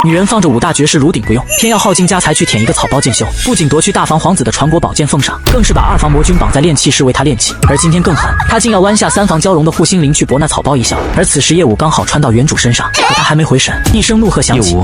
女人放着5大绝世炉鼎不用，偏要耗尽家财去舔一个草包剑修，不仅夺去大房皇子的传国宝剑奉上，更是把2房魔君绑在炼器室为他炼器。而今天更狠，他竟要弯下3房蛟龙的护心灵去搏那草包一笑。而此时叶武刚好穿到原主身上，可他还没回神，一声怒喝响起。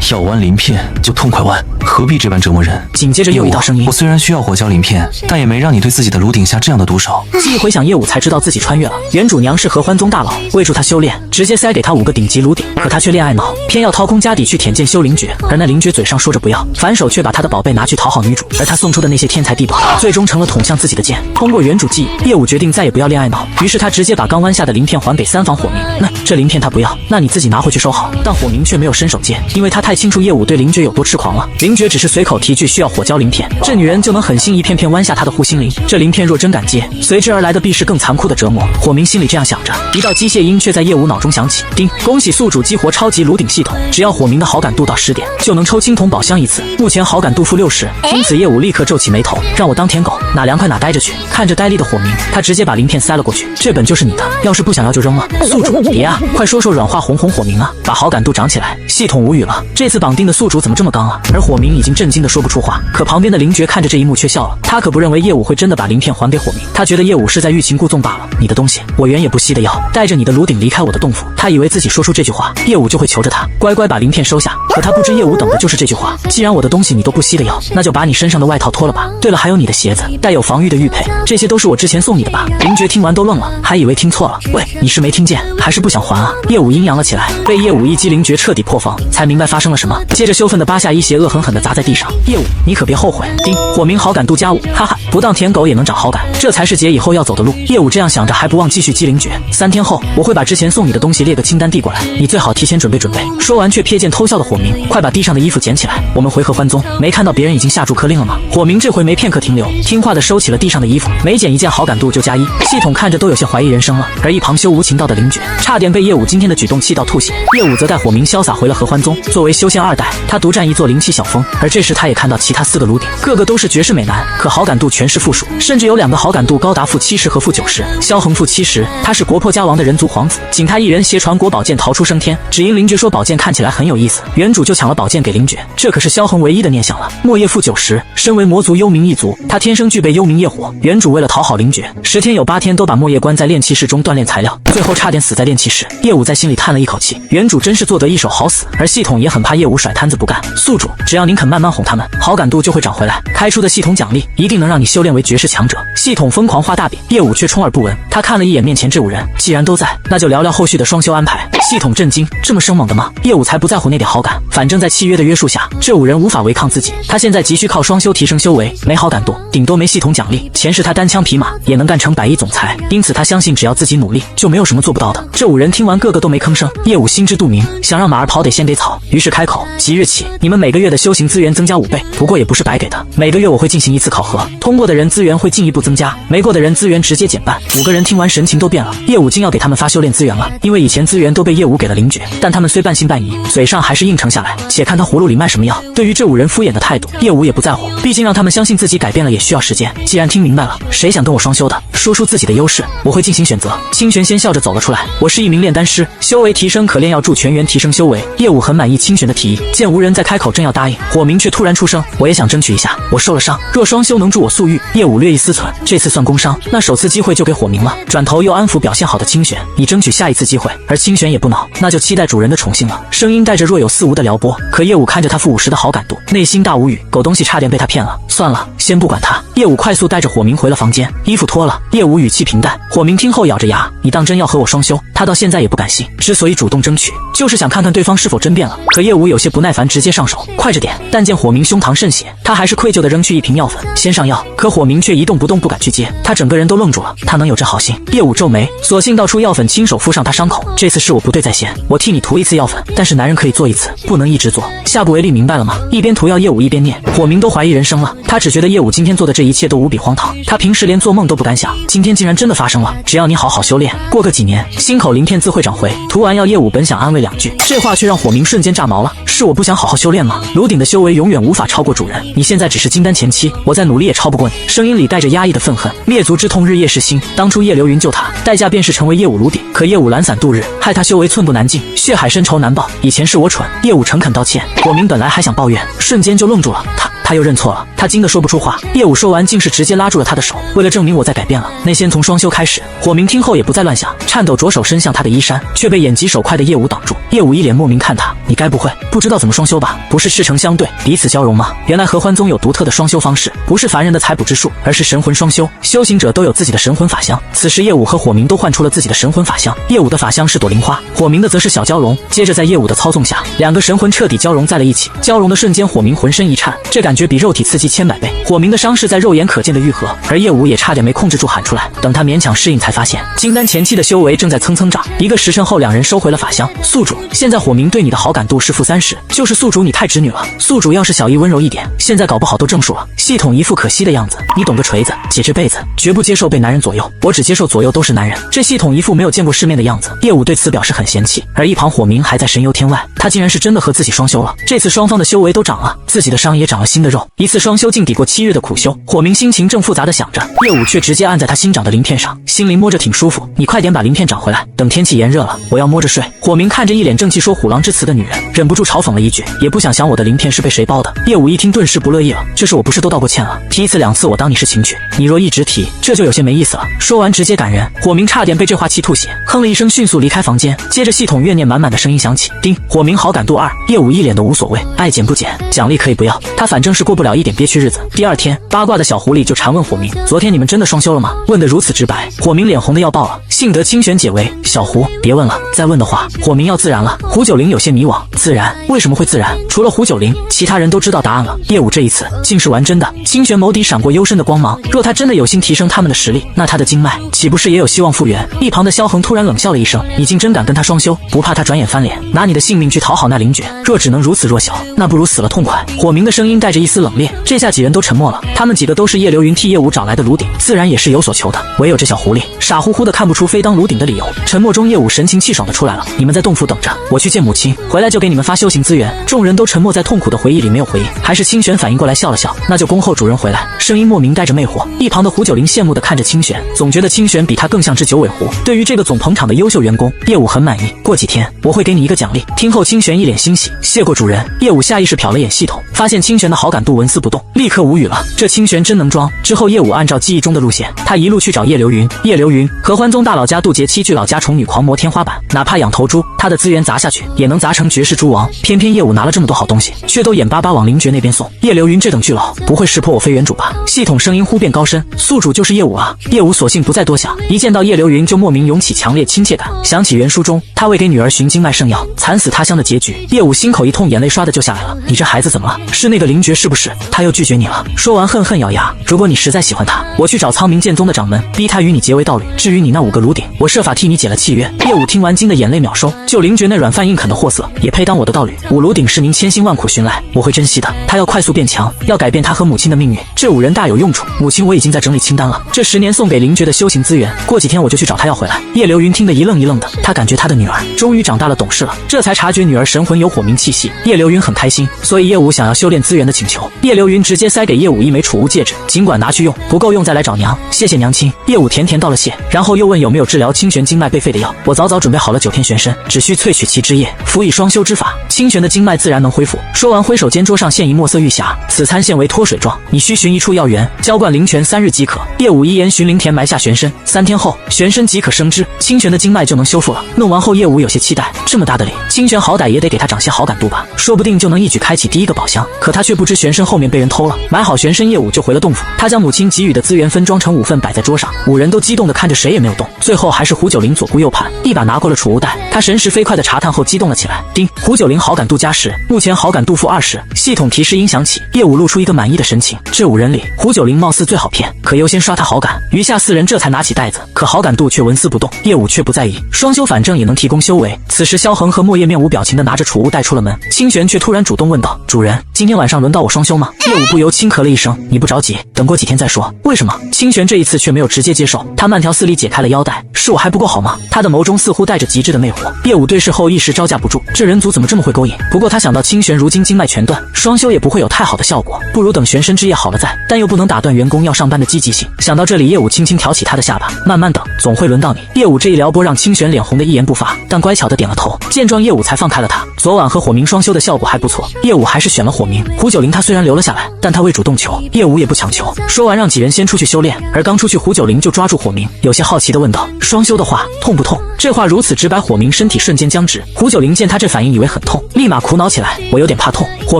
要弯鳞片就痛快弯，何必这般折磨人？紧接着又一道声音：我虽然需要火蛟鳞片，但也没让你对自己的炉鼎下这样的毒手。记忆回想，叶武才知道自己穿越了。原主娘是合欢宗大佬，为助他修炼，直接塞给他5个顶级炉鼎，可他却恋爱脑，偏要掏空家底去舔剑修灵诀。而那灵诀嘴上说着不要，反手却把他的宝贝拿去讨好女主。而他送出的那些天才地宝，最终成了捅向自己的剑。通过原主记忆，叶武决定再也不要恋爱脑，于是他直接把刚弯下的鳞片还给3房火明。这鳞片他不要，那你自己拿回去收好。但火明却没有伸手接，因为他太清楚叶武对灵诀有多痴狂了。灵诀只是随口提句需要火蛟鳞片，这女人就能狠心一片片弯下他的护心灵。这鳞片若真敢接，随之而来的必是更残酷的折磨。火明心里这样想着，一道机械音却在叶武脑中响起：叮，恭喜宿主激活超级炉鼎系统，只要火明的好感度到10点，就能抽青铜宝箱1次，目前好感度-60。听此叶武立刻皱起眉头，让我当舔狗，哪凉快哪待着去。看着呆立的火明，他直接把鳞片塞了过去，这本就是你的，要是不想要就扔了。宿主别啊，快说说软化哄火明啊，把好感度涨起来。系统无语了，这次绑定的宿主怎么这么刚啊？而火明已经震惊的说不出话，可旁边的灵觉看着这一幕却笑了。他可不认为叶武会真的把鳞片还给火明，他觉得叶武是在欲擒故纵罢了。你的东西我原也不稀得要，带着你的炉鼎离开我的洞府。他以为自己说出这句话，叶武就会求着他乖乖把鳞片收下，可他不知叶武等的就是这句话。既然我的东西你都不稀得要，那就把你身上的外套脱了吧。对了，还有你的鞋子，带有防御的玉佩，这些都是我之前送你的吧？灵觉听完都愣了，还以为听错了。喂，你是没听见还是不想还啊？叶武阴阳了起来，被叶武一击灵觉彻底破防，才明白发生了什么。接着羞愤的扒下一鞋恶狠狠地砸在地上。叶武，你可别后悔。叮，火明好感度+5，哈哈，不当舔狗也能长好感，这才是姐以后要走的路。叶武这样想着，还不忘继续击灵诀。3天后，我会把之前送你的东西列个清单递过来，你最好提前准备准备。说完却瞥见偷笑的火明，快把地上的衣服捡起来，我们回合欢宗。没看到别人已经下逐客令了吗？火明这回没片刻停留，听话的收起了地上的衣服，每捡一件好感度就+1。系统看着都有些怀疑人生了。而一旁修无情道的灵觉，差点被叶武今天的举动气到吐血。叶武则带火明潇洒回了合欢宗。作为修仙2代，他独占一座灵气小峰。而这时他也看到其他4个炉鼎，个个都是绝世美男，可好感度全是负数，甚至有2个好感度高达-70和-90。萧恒-70，他是国破家亡的人族皇子，仅他一人携传国宝剑逃出升天，只因灵觉说宝剑看起来很有意思，原主就抢了宝剑给灵觉，这可是萧恒唯一的念想了。莫叶-90，身为魔族幽冥一族，他天生具备幽冥业火，原主为了讨好灵觉，10天有8天都把莫叶关在炼器室中锻炼材料，最后差点死在炼器室。叶武在心里叹了一口气，原主真是做得一手好死。而系统也很怕叶武甩摊子不干，宿主只要您肯慢慢哄他们，好感度就会涨回来，开出的系统奖励一定能让你修炼为绝世强者。系统疯狂画大饼，叶武却充耳不闻。他看了一眼面前这5人，既然都在，那就聊聊后续的双修安排。系统震惊，这么生猛的吗？叶武才不在乎那点好感，反正在契约的约束下，这5人无法违抗自己。他现在急需靠双修提升修为，没好感度，顶多没系统奖励，前世他单枪匹马也能干成100亿总裁，因此他相信只要自己努力，就没有什么做不到的。这5人听完个个都没吭声，叶武心知肚明，想让马儿跑得先给草，于是开口：即日起，你们每个月的修行资源增加5倍，不过也不是白给的，每个月我会进行1次考核，通过的人资源会进一步增加，没过的人资源直接减半。5个人听完神情都变了，叶武竟要给他们发修炼资源了。因为以前资源都被叶武给了灵觉，但他们虽半信半疑，嘴上还是应承下来。且看他葫芦里卖什么药。对于这5人敷衍的态度，叶武也不在乎，毕竟让他们相信自己改变了也需要时间。既然听明白了，谁想跟我双修的，说出自己的优势，我会进行选择。清玄先笑着走了出来，我是一名炼丹师，修为提升可炼药助全员提升修为。叶武很满意清玄的提议，见无人再开口，正要答应，火明却突然出声：我也想争取一下，我受了伤，若双修能助我速愈。叶武略一思忖，这次算工伤，那首次机会就给火明了。转头又安抚表现好的清玄，以争取下一次机会。而清玄也不恼，那就期待主人的宠幸了。声音带着若有似无的撩拨，可叶武看着他-50的好感度，内心大无语，狗东西差点被他骗了。算了，先不管他。叶武快速带着火明回了房间，衣服脱了。叶武语气平淡，火明听后咬着牙：你当真要和我双修？他到现在也不敢信，之所以主动争取，就是想看看对方是否真变了。可叶武有些不耐烦，直接上手，快着点。但见火明胸膛渗血，他还是愧疚地扔去一瓶药粉，先上药。可火明却一动不动，不敢去接，他整个人都愣住了。他能有这好心？叶武皱眉，索性倒出药粉，亲手敷上他伤口。这次是我不对在先，我替你涂1次药粉，但是男人可以做1次，不能一直做，下不为例，明白了吗？一边涂药，叶武一边念。火明都怀疑人生了，他只觉得叶武今天做的这一切都无比荒唐，他平时连做梦都不敢想，今天竟然真的发生了。生了，只要你好好修炼，过个几年，心口鳞片自会长回。涂完药，叶武本想安慰2句，这话却让火明瞬间炸毛了。是我不想好好修炼吗？炉鼎的修为永远无法超过主人，你现在只是金丹前期，我再努力也超不过你。声音里带着压抑的愤恨，灭族之痛日夜噬心。当初叶流云救他，代价便是成为叶武炉鼎，可叶武懒散度日，害他修为寸步难进，血海深仇难报。以前是我蠢。叶武诚恳道歉。火明本来还想抱怨，瞬间就愣住了。他又认错了，他惊得说不出话。叶武说完，竟是直接拉住了他的手，为了证明我在改变了，那先从双修开始。火明听后也不再乱想，颤抖着手伸向他的衣衫，却被眼疾手快的叶武挡住。叶武一脸莫名看他，你该不会不知道怎么双修吧？不是赤诚相对，彼此交融吗？原来合欢宗有独特的双修方式，不是凡人的采补之术，而是神魂双修。修行者都有自己的神魂法相。此时叶武和火明都唤出了自己的神魂法相，叶武的法相是朵铃花，火明的则是小蛟龙。接着在叶武的操纵下，2个神魂彻底交融在了一起。交融的瞬间，火明浑身一颤，这感觉比肉体刺激10000倍。火明的伤势在肉眼可见的愈合，而叶武也差点没控制住喊出来。等他勉强适应，才发现金丹前期的修为正在蹭蹭涨。1个时辰后，2人收回了法相。宿主，现在火明对你的好感度是-30，就是宿主你太执女了。宿主要是小意温柔一点，现在搞不好都正数了。系统一副可惜的样子，你懂个锤子，姐这辈子绝不接受被男人左右，我只接受左右都是男人。这系统一副没有见过世面的样子，叶武对此表示很嫌弃。而一旁火明还在神游天外，他竟然是真的和自己双修了。这次双方的修为都长了，自己的伤也长了新的肉，一次双修竟抵过7日的苦修。火明心情正复杂的想着，叶武却直接按在他新长的鳞片上，心灵摸着挺舒服，你快点把鳞片长回来，等天气炎热了，我要摸着睡。火明看着一脸正气说虎狼之词的女人，忍不住嘲讽了一句，也不想想我的鳞片是被谁包的。叶武一听顿时不乐意了，这事我不是都道过歉了，提1次2次我当你是情趣，你若一直提，这就有些没意思了。说完直接赶人，火明差点被这话气吐血，哼了一声迅速离开房间。接着系统怨念满满的声音响起，叮，火明好感度2。叶武一脸的无所谓，爱减不减，奖励可以不要，他反正是过不了一点憋屈日子。第2天，八卦的小狐狸就缠问火明，昨天你们真的双修了吗？问得如此直白，火明脸红的要爆了。幸得清玄解围，小胡别问了，再问的话火明要自燃了。胡九龄有些迷惘，自燃？为什么会自燃？除了胡九龄，其他人都知道答案了。叶武这一次竟是玩真的。清玄眸底闪过幽深的光芒，若他真的有心提升他们的实力，那他的经脉岂不是也有希望复原？一旁的萧恒突然冷笑了一声，你竟真敢跟他双修，不怕他转眼翻脸，拿你的性命去讨好那灵爵？若只能如此弱小，那不如死了痛快。火明的声音带着一丝冷冽，这下几人都沉默了。他们几个都是叶流云替叶武找来的炉鼎，自然也是有所求的。唯有这小狐狸傻乎乎的看不出非当炉鼎的理由。沉默中，叶武神情气爽的出来了，你们在洞府等着，我去见母亲，回来就给你们发修行资源。众人都沉默在痛苦的回忆里没有回应，还是清玄反应过来笑了笑，那就恭候主人回来。声音莫名带着魅惑。一旁的胡九龄羡慕的看着清玄，总觉得清玄比他更像只九尾狐。对于这个总捧场的优秀员工，叶武很满意。过几天我会给你一个奖励。听后清玄一脸欣喜，谢过主人。叶武下意识瞟了眼系统，发现清玄的好感度纹丝不动，立刻无语了。这清玄真能装。之后叶武按照记忆中的路线，他一路去找叶流云。叶流云，合欢宗大佬家渡劫7具老家宠女狂魔天花板，哪怕养头猪，他的资源砸下去也能砸成绝世猪王。偏偏叶武拿了这么多好东西，却都眼巴巴往灵爵那边送。叶流云这等巨老，不会识破我非原主吧？系统声音忽变高深，宿主就是叶武啊！叶武索性不再多想，一见到叶流云就莫名涌起强烈亲切感，想起原书中他为给女儿寻经脉圣药，惨死他乡的结局。叶武心口一痛，眼泪唰的就下来了。你这孩子怎么了？是那个灵爵是不是？他又拒绝你了。说完恨恨咬牙，如果你实在喜欢他，我去找苍冥剑宗的掌门，逼他与你结为道侣。至于你那5个炉鼎，我设法替你解了契约。叶武听完惊的眼泪秒收，就灵爵那软饭硬啃的货色，也配当我的道侣？5炉鼎是您千辛万苦寻来，我会珍惜的。他要快速变强，要改变他和母亲的命运，这5人大有用处。母亲我已经在整理清单了，这10年送给灵爵的修行资源，过几天我就去找他要回来。叶流云听得一愣一愣的，他感觉他的女儿终于长大了懂事了，这才察觉女儿神魂有火明气息。叶流云很开心，所以叶武想要修炼资源的请求，叶流云直接塞给叶武一枚储物戒指，尽管拿去用，不够用再来找娘，谢谢娘亲。叶武甜甜道了谢，然后又问有没有治疗清玄经脉被废的药。我早早准备好了9天玄参，只需萃取其汁液，辅以双修之法，清玄的经脉自然能恢复。说完挥手间桌上现一墨色玉匣，此参现为脱水状，你需寻一处药源，浇灌灵泉3日即可。叶武一言寻灵田埋下玄参，3天后玄参即可生枝，清玄的经脉就能修复了。弄完后叶武有些期待，这么大的礼，清玄好歹也得给他长些好感度吧，说不定就能一举开启第一个宝箱。可他却不知玄参后面被人偷了。买好玄参，叶武就回了洞府，他将母亲给予的资源分装成5份摆在桌上，5人都激动的看着，谁也没有动。最后还是胡九龄左顾右盼，一把拿过了储物袋，他神识飞快的查探后激动了起来。丁，胡九龄好感度加10，目前好感度-20。系统提示音响起，叶武露出一个满意的神情。这5人里，胡九龄貌似最好骗，可优先刷他好感。余下4人这才拿起袋子，可好感度却纹丝不动。叶武却不在意，双修反正也能提供修为。此时萧恒和莫叶面无表情的拿着储物带出了门，清玄却突然主动问道：“主人，今天晚上轮到我双修吗？”叶武不由轻咳了一声：“你不着急，等过几天再说。”为什么？清玄这一次却没有直接接受，他慢条斯理解开了腰带。是我还不够好吗？他的眸中似乎带着极致的魅惑。叶武对视后一时招架不住，这人族怎么这么会勾引？不过他想到清玄如今经脉全断，双修也不会有太好的效果，不如等玄参之夜好了再，但又不能打断员工要上班的积极性。想到这里，叶武轻轻挑起他的下巴，慢慢等，总会轮到你。叶武这一撩拨让清玄脸红的一言不发，但乖巧的点了头。见状，叶武才放开了他。昨晚和火明双修的效果还不错，叶武还是选了火明。胡九龄他虽然留了下来，但他未主动求，叶武也不强求。说完让几人先出去修炼，而刚出去，胡九龄就抓住火明，有些好奇地问道：“双修的话痛不痛？”这话如此直白，火明身体瞬间僵直。胡九龄见他这反应，以为很痛，立马苦恼起来：“我有点怕痛。”火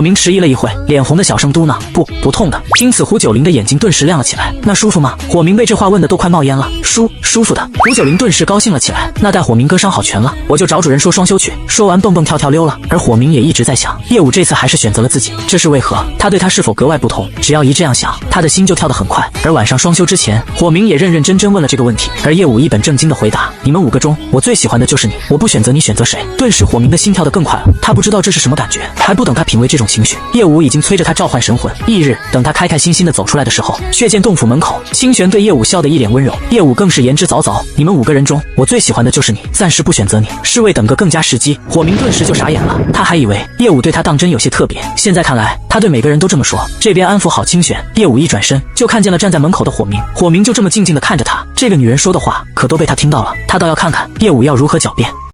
明迟疑了一会，脸红的小声嘟囔：“不痛的。”听此，胡九龄的眼睛顿时亮了起来：“那舒服吗？”火明被这话问的都快冒烟了。舒服的。胡九龄顿时高兴了起来：“那待火明哥伤好全了，我就找主人说双修去。”说完蹦蹦跳跳溜了。而火明也一直在想，叶武这次还是选择了自己，这是为何？他对他是否格外不同？只要一这样想，他的心就跳得很快。而晚上双修之前，火明也认认真真问了这个问题，而叶武一本正经的回答：“你们5个中，我最喜欢的就是你，我不选择你，选择谁？”顿时火明的心跳得更快了，他不知道这是什么感觉。还不等他品味这种情绪，叶武已经催着他召唤神魂。翌日，等他开开心心的走出来的时候，却见洞府门口，清玄对叶武笑得一脸温柔，叶武更是言之凿凿：“你们5个人中，我最喜欢的就是你，暂时不选择你，是为等个更加时机。”火明顿时就傻眼了，他还以为叶武对他当真有些特别，现在看来，他对每个人都这么说。这边安抚好清玄，叶武一转身就看见了站在门口的火明，火明就这么静静的看着他，这个女人说的话可都被他听到了，他倒要看看叶武要如何狡辩。